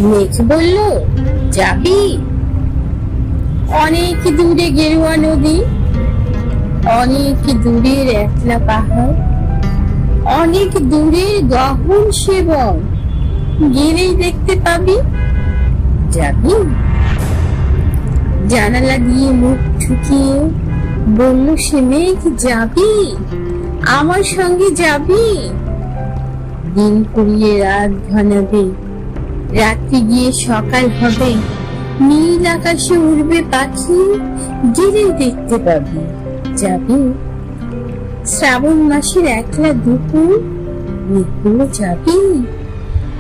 মেঘ বলল, যাবি? অনেক দূরে গেরুয়া নদী, অনেক দূরের একলা পাহাড়, অনেক দূরের গহন সে বন, গেলেই দেখতে পাবি। যাবি? জানালা দিয়ে মুখ ঠুকিয়ে বলল সে মেঘ, যাবি? আমার সঙ্গে যাবি? দিন ফুরিয়ে রাত ঘনাবে, রাত্রি গিয়ে সকাল হবে, নীল আকাশে উড়বে পাখি, গেলেই দেখতে পাবি। যাবি? শ্রাবণ মাসের একলা দুপুর, মেঘগুলো, যাবি?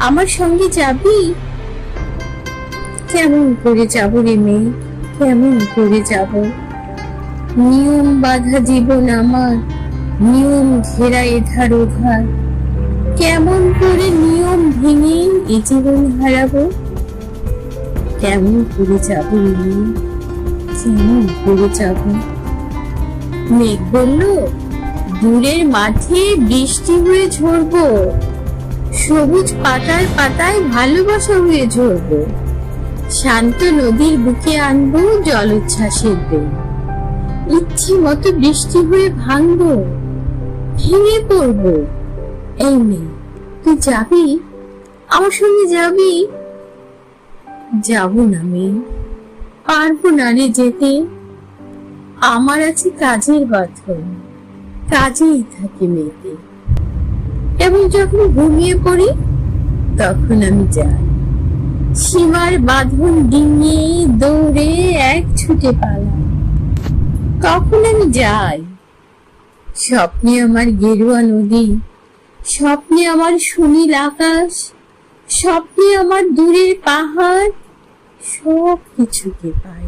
আমার সঙ্গে যাবি? কেমন করে যাব রে মেঘ, কেমন করে যাব? নিয়ম বাঁধা জীবন আমার, নিয়ম ঘেরা এধার ওধার, কেমন করে নিয়ম ভেঙে এ জীবন হারাবো? কেমন করে যাব রে, কেমন করে যাব? মেঘ বলল, দূরের মাঠে বৃষ্টি হয়ে ঝরবো, সবুজ পাতায় পাতায় ভালোবাসা হয়ে ঝরবো, শান্ত নদীর বুকে আনবো জলোচ্ছ্বাসের বেগ, ইচ্ছে মতো বৃষ্টি হয়ে ভাঙবো, ভেঙে পড়বো। এই মেয়ে, তুই যাবি? আমার সঙ্গে যাবি? যাবো না মেয়ে, পারবো না রে যেতে। আমার আছে কাজের বাঁধন, কাজেই থাকি মেয়েতে, এবং যখন ঘুমিয়ে পড়ি তখন আমি যাই, সীমার বাঁধন ডিঙিয়ে দৌড়ে এক ছুটে পালাই। তখন আমি যাই, স্বপ্নে আমার গেরুয়া নদী, স্বপ্নে আমার সুনীল আকাশ, স্বপ্নে আমার দূরের পাহাড়, সব কিছুকে পাই।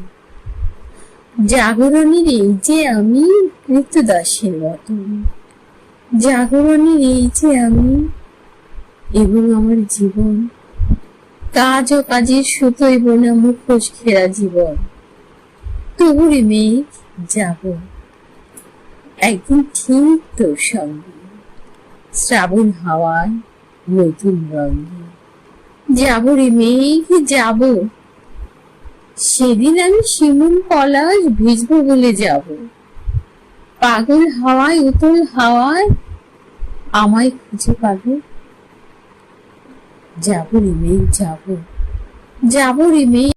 জাগরণের এই যে আমি কৃতদাসের মতন, জাগরণের এই যে আমি এবং আমার জীবন, কাজ ও কাজের সুতোয় বোনা মুখোশ ঘেরা জীবন। তবুরে মেঘ, যাব একদিন ঠিক তোর সঙ্গে, শ্রাবণ হাওয়ায় নতুন রঙে। যাব রে মেঘ, যাব, সেদিন আমি শিমুল পলাশ ভিজবো বলে যাব, পাগল হাওয়ায় উতল হাওয়ায় আমায় খুঁজে পাবে। যাব রে মেঘ, যাব, যাব রে মেঘ।